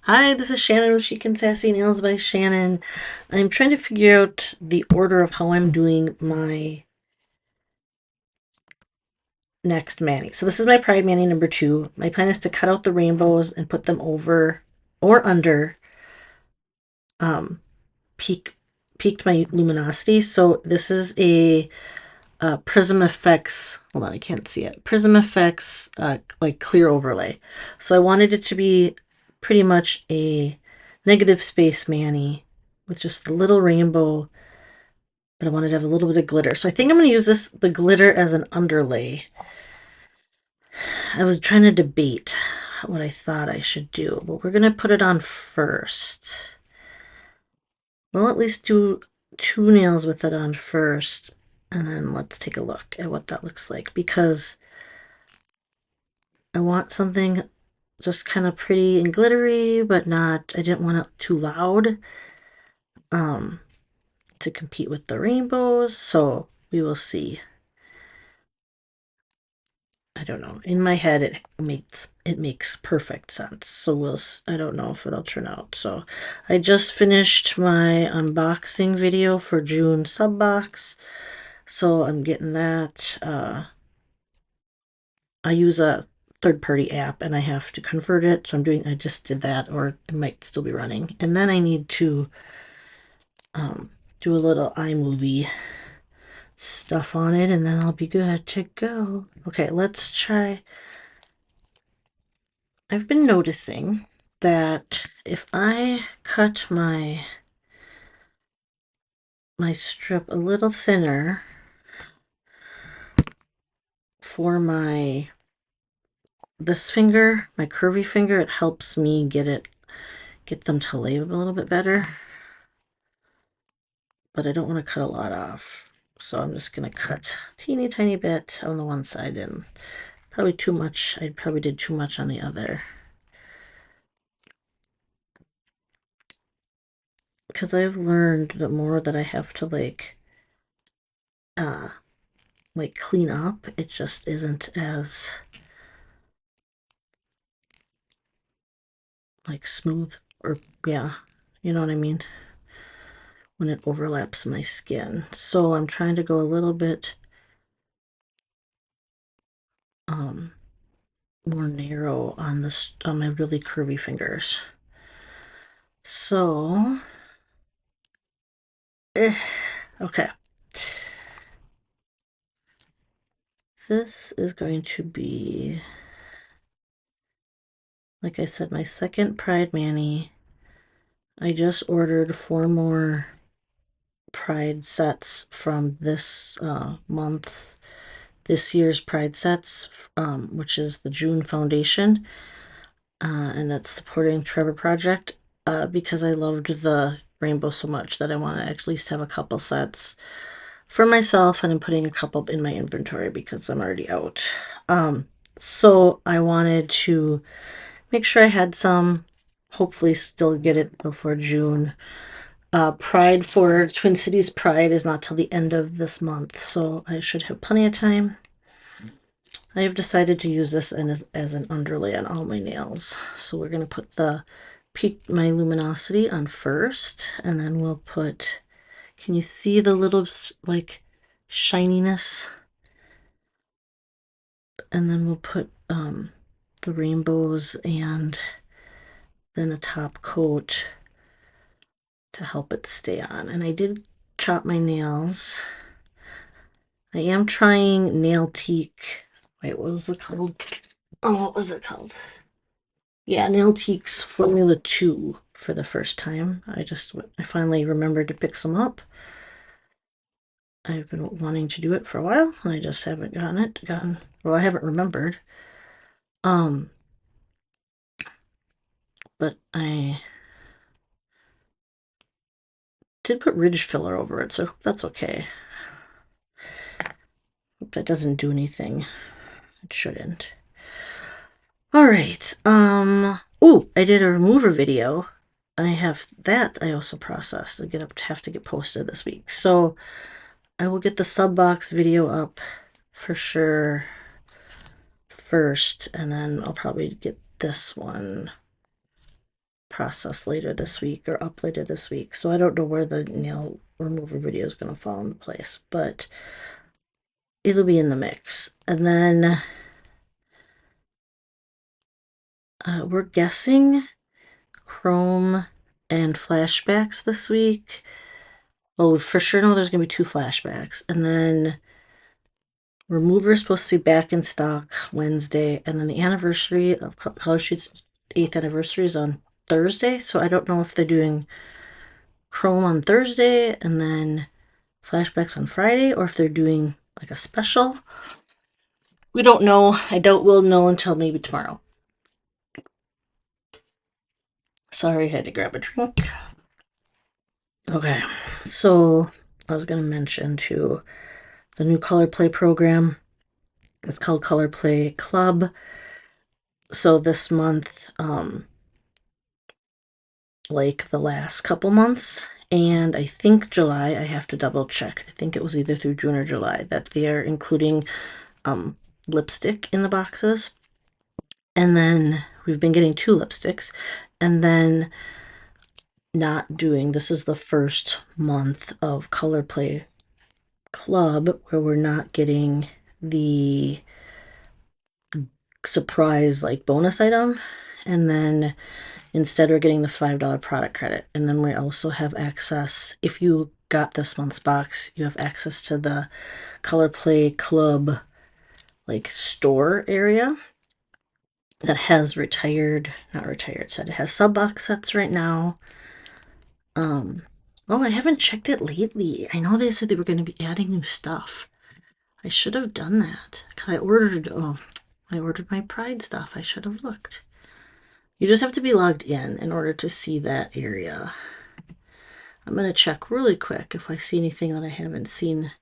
Hi, this is Shannon with Chic and Sassy Nails by Shannon. I'm trying to figure out the order of how I'm doing my next mani. So this is my Pride Mani number 2. My plan is to cut out the rainbows and put them over or under um, peak Peaked My Luminosity. So this is a Prism Effects. Hold on, I can't see it. Prism Effects like clear overlay. So I wanted it to be pretty much a negative space mani with just the little rainbow, but I wanted to have a little bit of glitter. So I think I'm going to use the glitter as an underlay. I was trying to debate what I thought I should do, but we're going to put it on first. We'll at least do 2 nails with it on first, and then let's take a look at what that looks like, because I want something just kind of pretty and glittery, but not, I didn't want it too loud to compete with the rainbows, so we will see. I don't know. In my head, it makes perfect sense. So I don't know if it'll turn out. So I just finished my unboxing video for June sub box. So I'm getting that. I use a third-party app and I have to convert it. So I just did that, or it might still be running. And then I need to do a little iMovie stuff on it, and then I'll be good to go. Okay, let's try. I've been noticing that if I cut my strip a little thinner for this finger, my curvy finger, it helps me get them to lay a little bit better. But I don't want to cut a lot off. So I'm just going to cut a teeny tiny bit on the one side, and probably too much. I probably did too much on the other. Because I've learned the more that I have to uh clean up, it just isn't as smooth, or yeah, you know what I mean, when it overlaps my skin. So I'm trying to go a little bit more narrow on my really curvy fingers. So okay, this is going to be, like I said, my second Pride Mani. I just ordered 4 more Pride sets from this this year's Pride sets, which is the June Foundation, and that's supporting Trevor Project, because I loved the rainbow so much that I want to at least have a couple sets for myself, and I'm putting a couple in my inventory because I'm already out. So I wanted to make sure I had some, hopefully still get it before June. Pride for Twin Cities Pride is not till the end of this month, so I should have plenty of time. I have decided to use this as an underlay on all my nails. So we're going to put the Piqued My Luminosity on first, and then we'll put, can you see the little shininess? And then we'll put the rainbows and then a top coat to help it stay on. And I did chop my nails. I am trying Nail Teak. Wait, what was it called? Oh, what was it called? Yeah, Nail Teak's Formula 2 for the first time. I finally remembered to pick some up. I've been wanting to do it for a while, and I just haven't well, I haven't remembered. But I did put ridge filler over it, so I hope that's okay. Hope that doesn't do anything. It shouldn't. All right. Oh, I did a remover video. I have that I also processed. Have to get posted this week. So I will get the sub box video up for sure first, and then I'll probably get this one processed later this week or up later this week. So I don't know where the nail removal video is going to fall into place, but it'll be in the mix. And then we're guessing Chrome and flashbacks this week. Oh, for sure know there's going to be 2 flashbacks. And then Remover is supposed to be back in stock Wednesday. And then the anniversary of Color Sheet's 8th anniversary is on Thursday. So I don't know if they're doing Chrome on Thursday and then flashbacks on Friday, or if they're doing like a special. We don't know. I doubt we'll know until maybe tomorrow. Sorry, I had to grab a drink. Okay, so I was going to mention too the new Color Play program. It's called Color Play Club. So this month, like the last couple months, and I think July, I have to double check. I think it was either through June or July that they are including lipstick in the boxes. And then we've been getting 2 lipsticks, and then not doing, this is the first month of Color Play Club where we're not getting the surprise like bonus item, and then instead we're getting the $5 product credit. And then we also have access, if you got this month's box, you have access to the Color Play Club like store area that has not retired set. It has sub box sets right now. Oh, I haven't checked it lately. I know they said they were going to be adding new stuff. I should have done that because I ordered my Pride stuff. I should have looked. You just have to be logged in order to see that area. I'm going to check really quick if I see anything that I haven't seen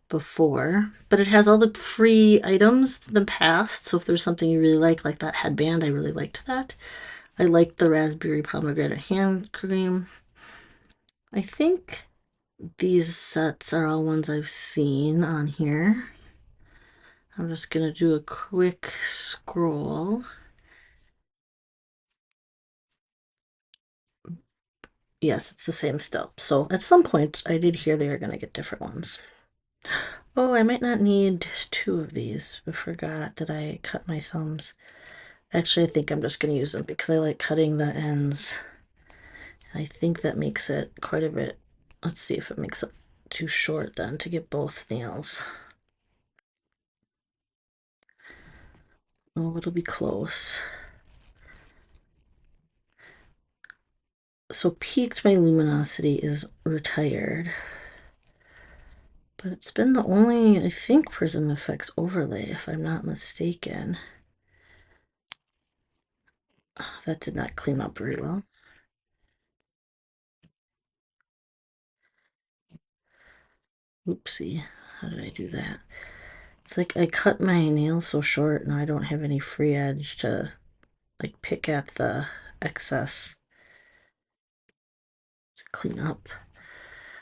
before. But it has all the free items in the past. So if there's something you really like that headband, I really liked that. I liked the raspberry pomegranate hand cream. I think these sets are all ones I've seen on here. I'm just going to do a quick scroll. Yes, it's the same still. So at some point, I did hear they were going to get different ones. Oh, I might not need 2 of these. I forgot that I cut my thumbs. Actually, I think I'm just going to use them because I like cutting the ends. I think that makes it quite a bit. Let's see if it makes it too short then to get both nails. Oh, it'll be close. So Piqued My Luminosity is retired. But it's been the only, I think, Prism Effects overlay, if I'm not mistaken. Oh, that did not clean up very well. Oopsie, how did I do that? It's like I cut my nails so short and I don't have any free edge to like pick at the excess to clean up.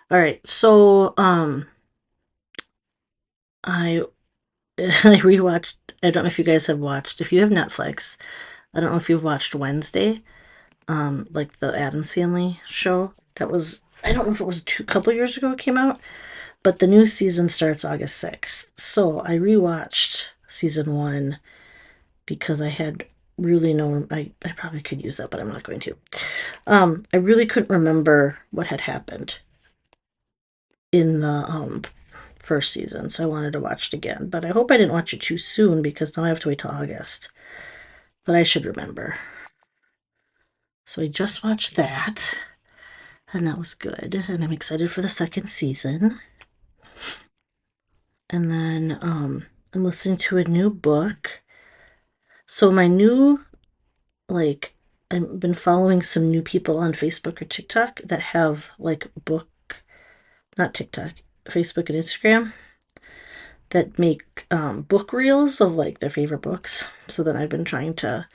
All right, so I I rewatched, I don't know if you guys have watched, if you have Netflix, I don't know if you've watched Wednesday, like the Addams Family show. That was, I don't know if it was a couple years ago it came out, but the new season starts August 6th. So I rewatched season 1 because I had really I probably could use that, but I'm not going to. I really couldn't remember what had happened in the first season, so I wanted to watch it again. But I hope I didn't watch it too soon because now I have to wait till August. But I should remember. So I just watched that, and that was good. And I'm excited for the second season. And then I'm listening to a new book. So my new, like, I've been following some new people on Facebook or TikTok that have like not TikTok, Facebook and Instagram that make book reels of like their favorite books. So then I've been trying to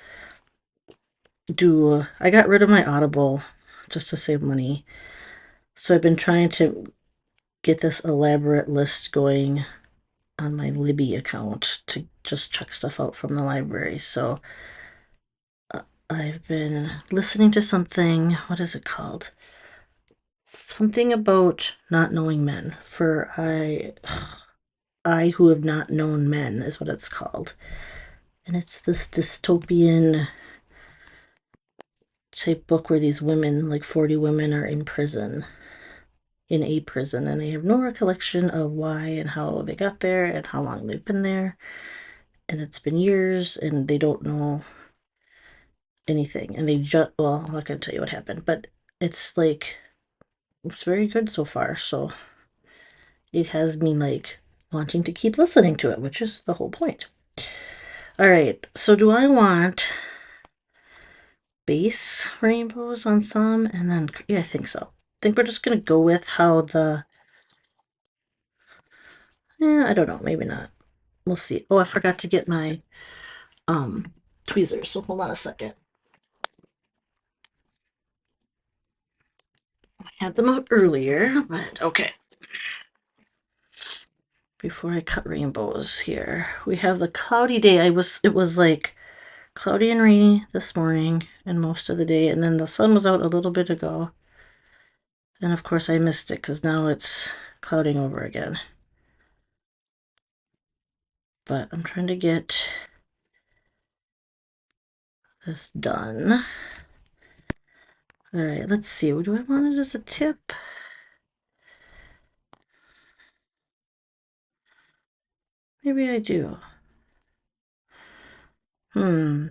I got rid of my Audible just to save money. So I've been trying to get this elaborate list going on my Libby account to just check stuff out from the library. So I've been listening to something, what is it called? Something about not knowing men. For I who have not known men is what it's called. And it's this dystopian type book where these women, like 40 women, are in prison, in a prison, and they have no recollection of why and how they got there and how long they've been there. And it's been years and they don't know anything. And they just, well, I'm not going to tell you what happened, but it's like, it's very good so far. So it has me like wanting to keep listening to it, which is the whole point. All right, so do I want base rainbows on some and then, yeah, I think so. I think we're just going to go with how I don't know, maybe not. We'll see. Oh, I forgot to get my tweezers, so hold on a second. I had them out earlier, but okay. Before I cut rainbows here, we have the cloudy day. It was like cloudy and rainy this morning and most of the day, and then the sun was out a little bit ago. And of course I missed it because now it's clouding over again. But I'm trying to get this done. All right, let's see. Do I want it as a tip? Maybe I do. I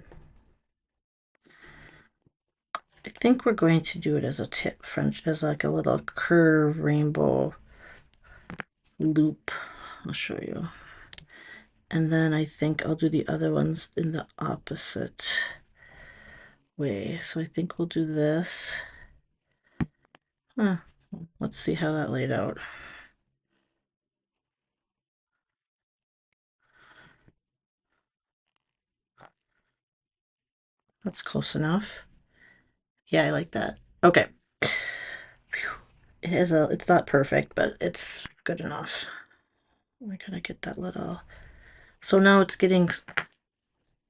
think we're going to do it as a tip, French, as like a little curve rainbow loop. I'll show you. And then I think I'll do the other ones in the opposite way. So I think we'll do this. Let's see how that laid out. That's close enough. Yeah, I like that. Okay. It's not perfect, but it's good enough. We're gonna get that little. So now it's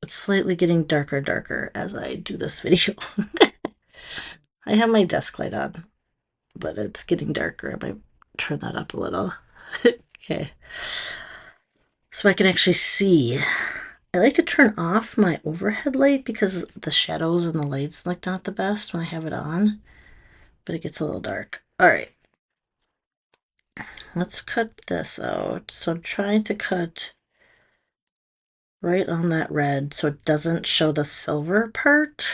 slightly getting darker as I do this video. I have my desk light on, but it's getting darker. I might turn that up a little. Okay. So I can actually see. I like to turn off my overhead light because the shadows and the light's like not the best when I have it on, but it gets a little dark. All right. Let's cut this out. So I'm trying to cut right on that red so it doesn't show the silver part.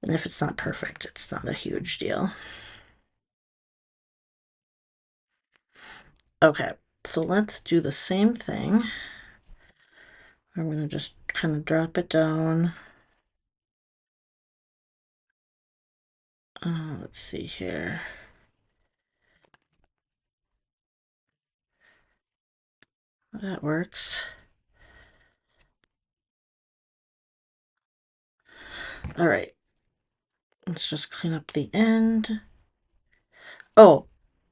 And if it's not perfect, it's not a huge deal. Okay, so let's do the same thing. I'm going to just kind of drop it down. Let's see here. That works. All right. Let's just clean up the end. Oh,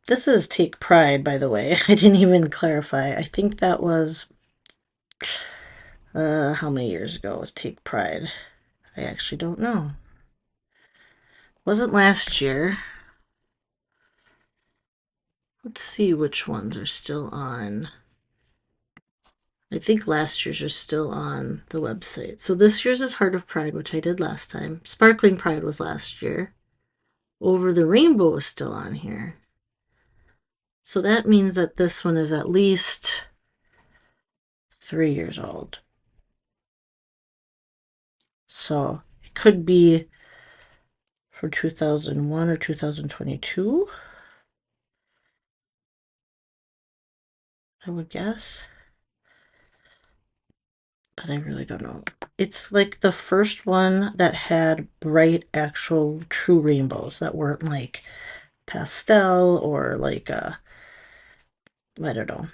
this is Take Pride, by the way. I didn't even clarify. I think that was, how many years ago was Take Pride? I actually don't know. Wasn't last year. Let's see which ones are still on. I think last year's are still on the website. So this year's is Heart of Pride, which I did last time. Sparkling Pride was last year. Over the Rainbow is still on here. So that means that this one is at least 3 years old. So it could be for 2001 or 2022, I would guess. But I really don't know. It's like the first one that had bright, actual, true rainbows that weren't like pastel or like I don't know,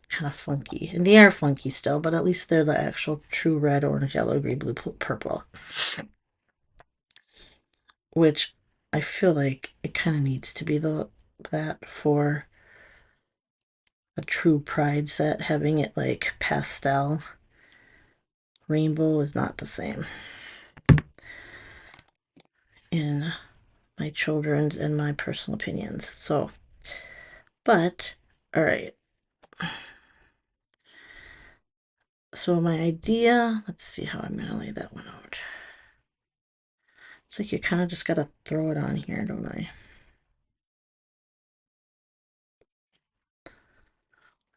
kind of funky. And they are funky still, but at least they're the actual true red, orange, yellow, green, blue, purple. Which I feel like it kind of needs to be that for a true Pride set. Having it like pastel rainbow is not the same. in my children's and my personal opinions. So, but, all right. So my idea, let's see how I'm gonna lay that one out. It's like you kind of just gotta throw it on here, don't I?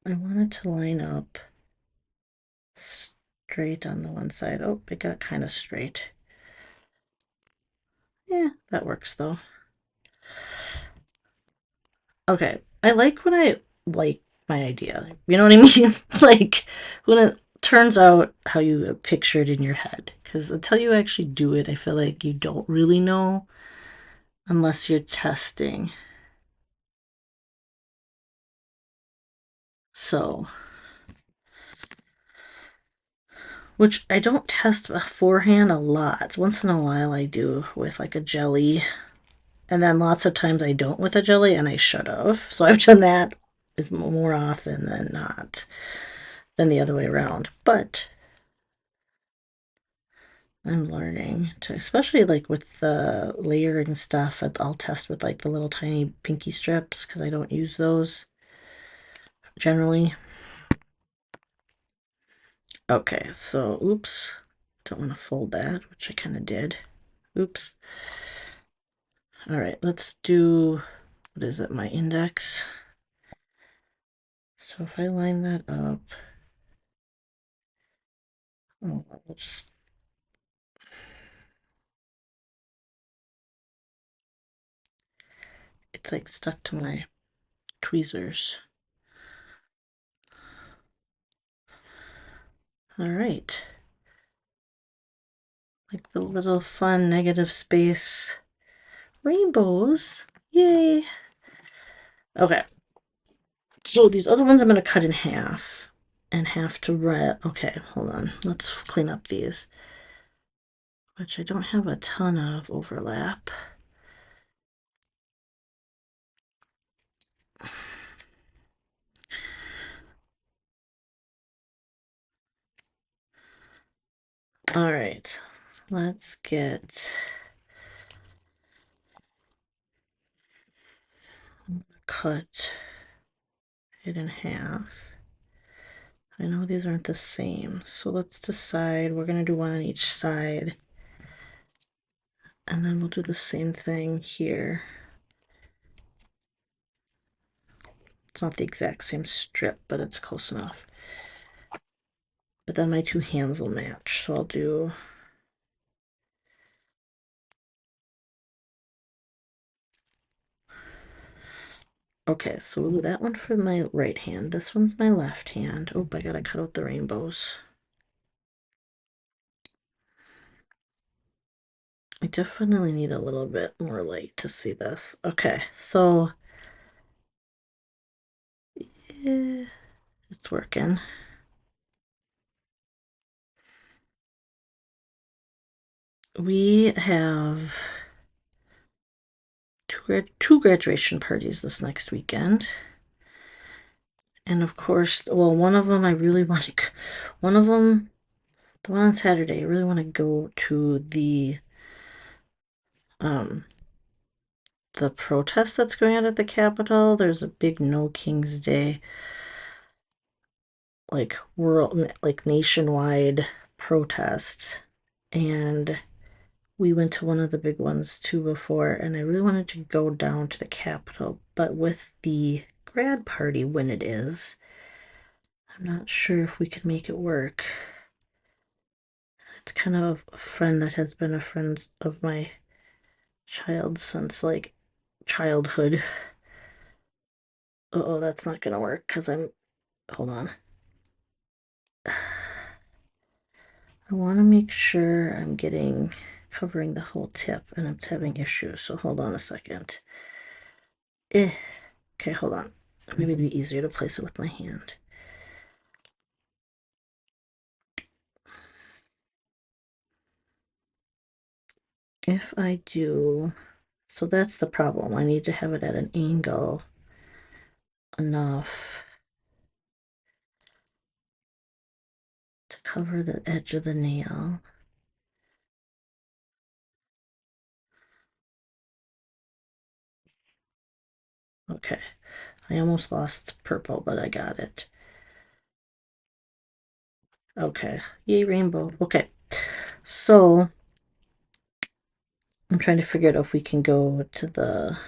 I want it to line up straight on the one side. Oh, it got kind of straight. Yeah, that works though. Okay, I like when I like my idea. You know what I mean? Like when it turns out how you pictured in your head. Because until you actually do it, I feel like you don't really know unless you're testing. So, which I don't test beforehand a lot. Once in a while I do with like a jelly. And then lots of times I don't with a jelly, and I should have. So I've done that is more often than not than the other way around. But I'm learning to, especially like with the layering stuff, I'll test with like the little tiny pinky strips because I don't use those generally. Okay, so oops, don't want to fold that, which I kind of did. Oops. All right, let's do, what is it, my index? So if I line that up, oh, we'll just, it's like stuck to my tweezers. All right. Like the little fun negative space rainbows. Yay. Okay. So these other ones I'm going to cut in half and have to red. Okay, hold on. Let's clean up these, which I don't have a ton of overlap. All right, let's cut it in half. I know these aren't the same, so let's decide. We're going to do one on each side, and then we'll do the same thing here. It's not the exact same strip, but it's close enough. But then my two hands will match, so I'll do. Okay, so we'll do that one for my right hand. This one's my left hand. Oh, I gotta cut out the rainbows. I definitely need a little bit more light to see this. Okay, so yeah, it's working. We have two graduation parties this next weekend. And of course, well, one of them I really want to, one of them, the one on Saturday, I really want to go to um, the protest that's going on at the Capitol. There's a big No King's Day, like world, like nationwide protest. And we went to one of the big ones too before, and I really wanted to go down to the Capitol, but with the grad party when it is, I'm not sure if we could make it work. It's kind of a friend that has been a friend of my child since like childhood. Oh, that's not gonna work because hold on. I want to make sure I'm covering the whole tip, and I'm having issues, so hold on a second. Okay, hold on. Maybe it'd be easier to place it with my hand. If I do, so that's the problem. I need to have it at an angle enough to cover the edge of the nail. Okay. I almost lost purple, but I got it. Okay. Yay, rainbow. Okay. So I'm trying to figure out if we can go to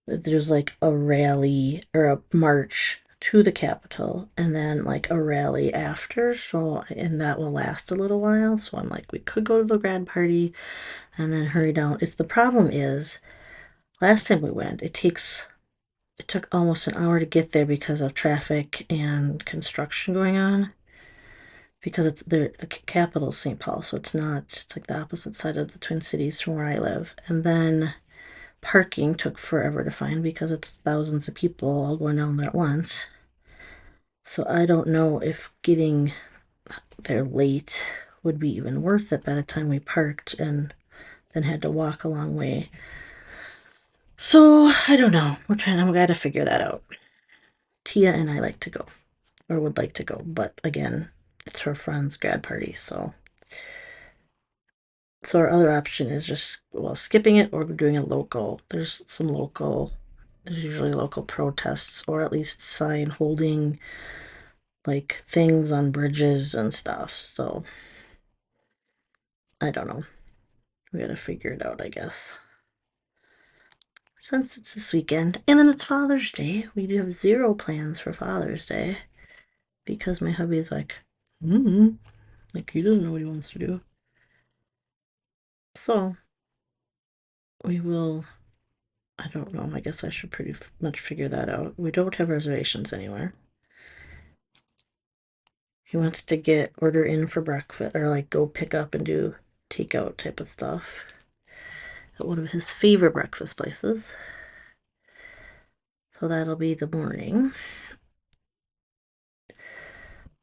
there's like a rally or a march to the Capitol and then like a rally after. So, and that will last a little while. So I'm like, we could go to the grad party and then hurry down. It's the problem is last time we went, it took almost an hour to get there because of traffic and construction going on. Because it's the capital is St. Paul, so it's like the opposite side of the Twin Cities from where I live. And then parking took forever to find because it's thousands of people all going down there at once. So I don't know if getting there late would be even worth it by the time we parked and then had to walk a long way. So I don't know. I'm going to figure that out. Tia and I like to go, or would like to go, but again, it's her friend's grad party, so our other option is just, well, skipping it or doing a local. There's usually local protests or at least sign holding like things on bridges and stuff. So I don't know. We gotta figure it out, I guess. Since it's this weekend and then it's Father's Day, we do have zero plans for Father's Day because my hubby's like, like he doesn't know what he wants to do. So we will. I don't know. I guess I should pretty much figure that out. We don't have reservations anywhere. He wants to order in for breakfast or like go pick up and do takeout type of stuff at one of his favorite breakfast places. So that'll be the morning.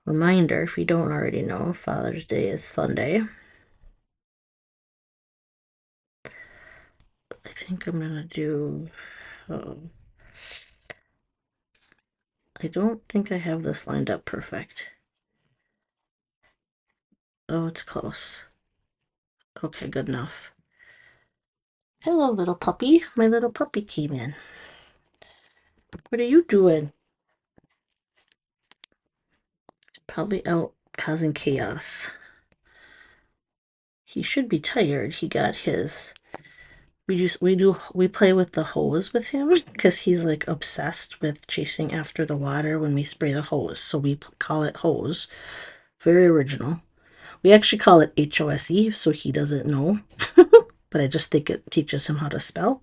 Reminder, if you don't already know, Father's Day is Sunday. I think I'm gonna do. I don't think I have this lined up perfect. Oh, it's close. Okay, good enough. Hello, little puppy. My little puppy came in. What are you doing? Probably out causing chaos. He should be tired. He got his. We play with the hose with him because he's like obsessed with chasing after the water when we spray the hose. So we call it hose. Very original. We actually call it HOSE, so he doesn't know. But I just think it teaches him how to spell.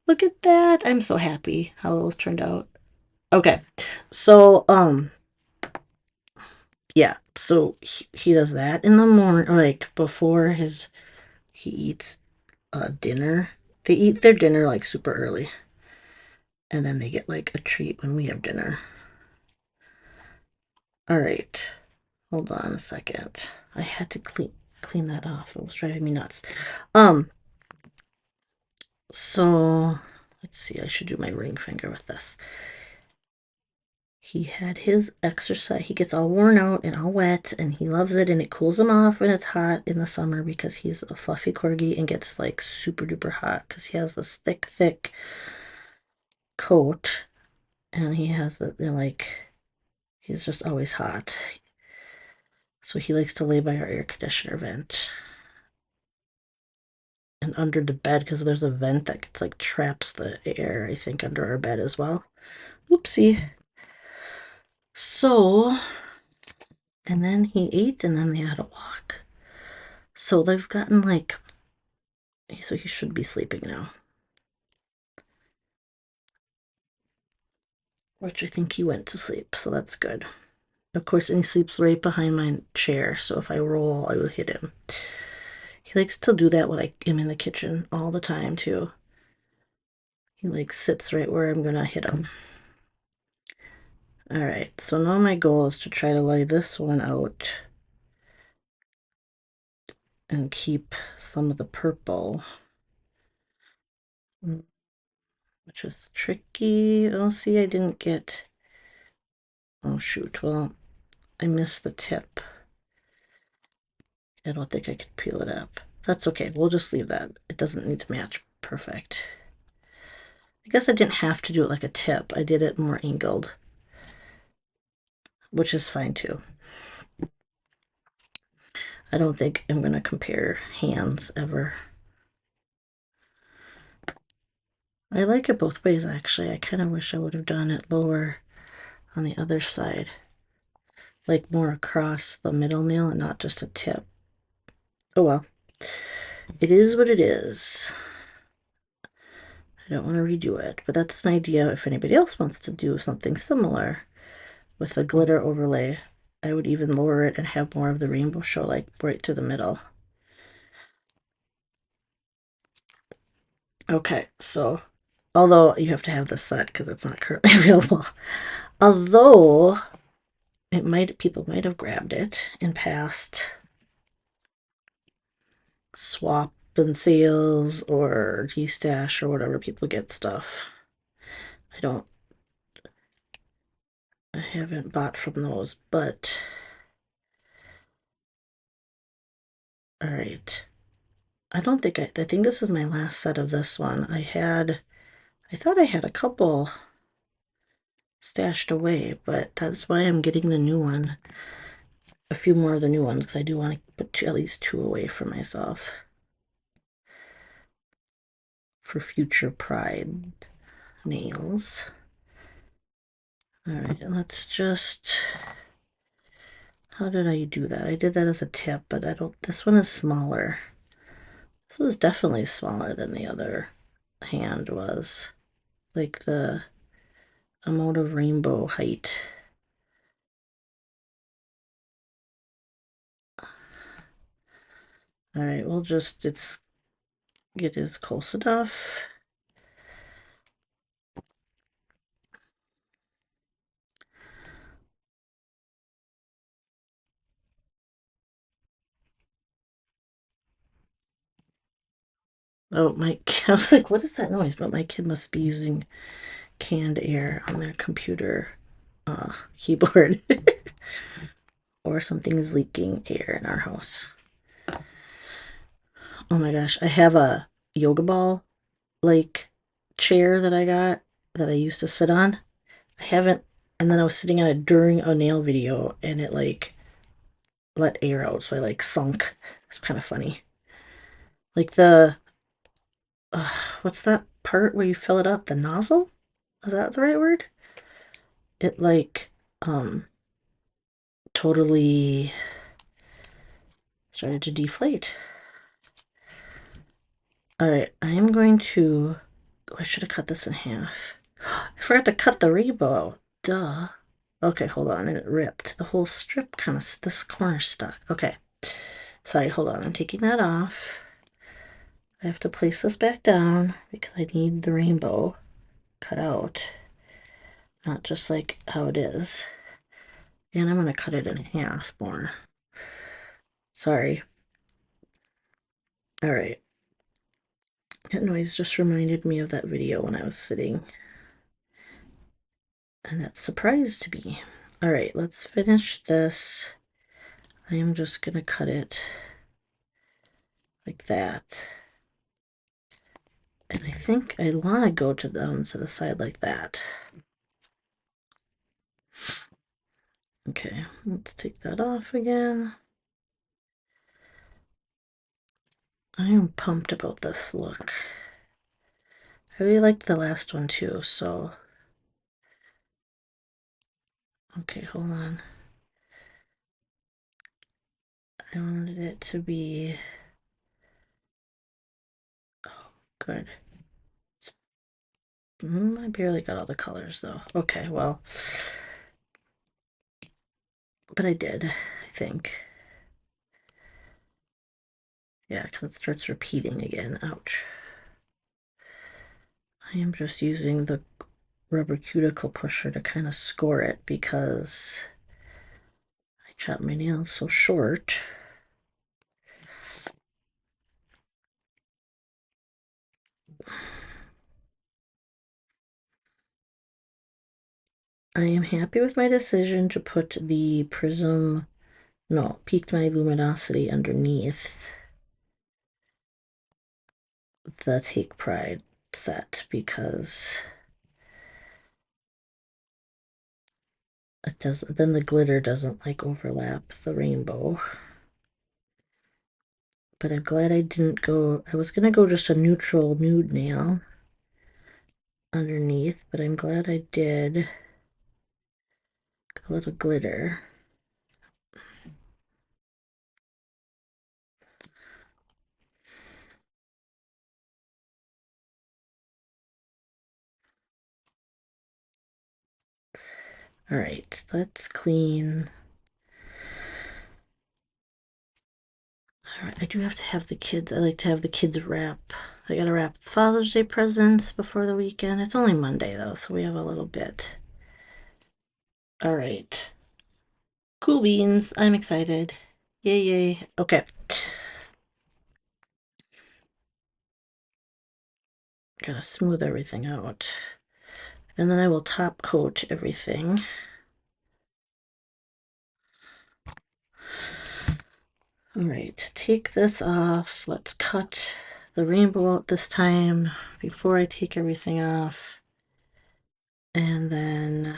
Look at that. I'm so happy how those turned out. Okay. So, yeah. So he does that in the morning, like before he eats dinner. They eat their dinner like super early. And then they get like a treat when we have dinner. All right. Hold on a second. I had to clean that off. It was driving me nuts. So let's see. I should do my ring finger with this. He had his exercise. He gets all worn out and all wet, and he loves it, and it cools him off when it's hot in the summer because he's a fluffy corgi and gets like super duper hot because he has this thick coat, and he has like he's just always hot. So he likes to lay by our air conditioner vent and under the bed because there's a vent that gets like traps the air, I think, under our bed as well. Oopsie. So, and then he ate and then they had a walk. So they've gotten like, so he should be sleeping now. Which I think he went to sleep, so that's good. Of course, and he sleeps right behind my chair, so if I roll, I will hit him. He likes to do that when I am in the kitchen all the time, too. He like sits right where I'm gonna hit him. All right, so now my goal is to try to lay this one out and keep some of the purple, which is tricky. Oh, see, I didn't get, oh shoot, well, I missed the tip. I don't think I could peel it up. That's okay, we'll just leave that. It doesn't need to match perfect. I guess I didn't have to do it like a tip. I did it more angled, which is fine too. I don't think I'm going to compare hands ever. I like it both ways, actually. I kind of wish I would have done it lower on the other side, like more across the middle nail and not just a tip. Oh well, it is what it is. I don't want to redo it, but that's an idea if anybody else wants to do something similar with a glitter overlay. I would even lower it and have more of the rainbow show like right through the middle. Okay, so although you have to have this set because it's not currently available, although people might have grabbed it in past swap and sales or G-Stash or whatever people get stuff. I haven't bought from those, but all right. I don't think I think this was my last set of this one. I thought I had a couple stashed away, but that's why I'm getting the new one. A few more of the new ones because I do want to put at least two away for myself for future pride nails. All right, let's just, how did I do that? I did that as a tip, but this one is smaller. This was definitely smaller than the other hand was. Like the amount of rainbow height. All right, we'll just, get it close enough. Oh, I was like, what is that noise? But my kid must be using canned air on their computer keyboard. Or something is leaking air in our house. Oh my gosh, I have a yoga ball like chair that I got that I used to sit on. I haven't, and then I was sitting on it during a nail video and it like let air out, so I like sunk. It's kind of funny. Like uh, what's that part where you fill it up? The nozzle? Is that the right word? It like totally started to deflate. All right, I am going to, oh, I should have cut this in half. I forgot to cut the rainbow out. Duh. Okay, hold on, and it ripped. The whole strip kind of, this corner stuck. Okay, sorry, hold on, I'm taking that off. I have to place this back down because I need the rainbow cut out. Not just like how it is. And I'm going to cut it in half more. Sorry. All right. That noise just reminded me of that video when I was sitting. And that surprised me. All right, let's finish this. I am just going to cut it like that. And I think I want to go to the side like that. Okay, let's take that off again. I am pumped about this look. I really liked the last one too, so. Okay, hold on. I wanted it to be, oh, good. I barely got all the colors though. Okay, well, but I did, I think. Yeah, because it starts repeating again. Ouch. I am just using the rubber cuticle pusher to kind of score it because I chopped my nails so short. I am happy with my decision to put the prism, no, Piqued My Luminosity underneath the Take Pride set because it does, then the glitter doesn't like overlap the rainbow. But I'm glad I didn't go, I was gonna go just a neutral nude nail underneath, but I'm glad I did a little glitter. All right, let's clean. All right, I do have to have the kids, I like to have the kids wrap. I gotta wrap Father's Day presents before the weekend. It's only Monday though, so we have a little bit. All right. Cool beans. I'm excited. Yay, yay. Okay. Gotta smooth everything out. And then I will top coat everything. All right, take this off. Let's cut the rainbow out this time before I take everything off. And then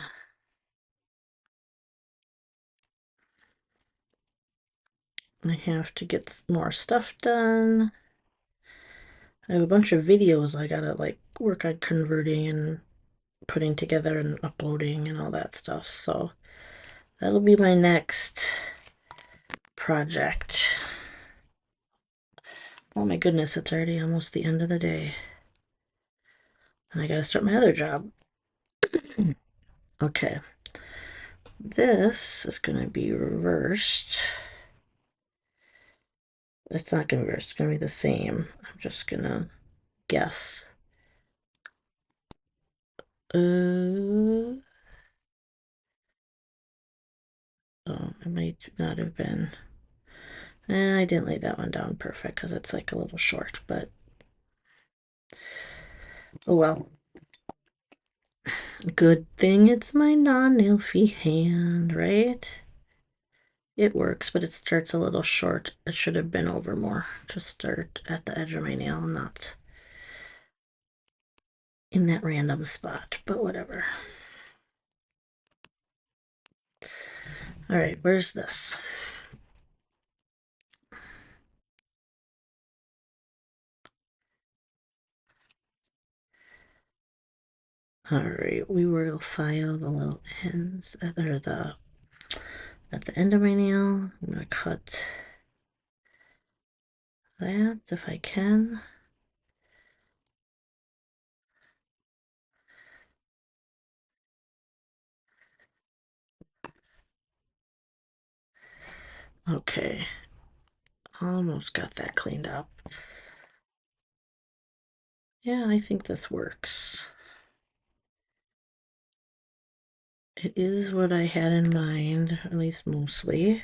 I have to get more stuff done. I have a bunch of videos I gotta like work on converting and putting together and uploading and all that stuff. So that'll be my next project. Oh my goodness, it's already almost the end of the day. And I gotta start my other job. Okay. This is gonna be reversed. It's not gonna be reversed, it's gonna be the same. I'm just gonna guess. Oh, it might not have been. I didn't lay that one down perfect because it's like a little short, but oh well. Good thing it's my non-nailfy hand, right? It works, but it starts a little short. It should have been over more to start at the edge of my nail, not in that random spot, but whatever. All right, where's this? All right, we will file the little ends, or at the end of my nail. I'm gonna cut that if I can. Okay, almost got that cleaned up. Yeah, I think this works. It is what I had in mind, at least mostly.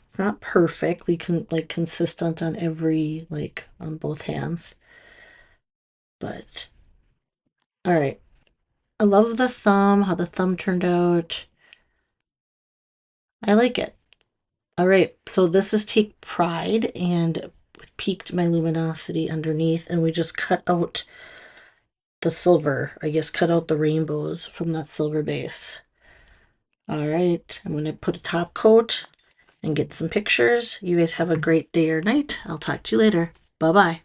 It's not perfectly consistent on every, like, on both hands, but all right. I love the thumb, how the thumb turned out. I like it. All right, so this is Take Pride and Piqued My Luminosity underneath, and we just cut out the silver. I guess cut out the rainbows from that silver base. All right, I'm going to put a top coat and get some pictures. You guys have a great day or night. I'll talk to you later. Bye-bye.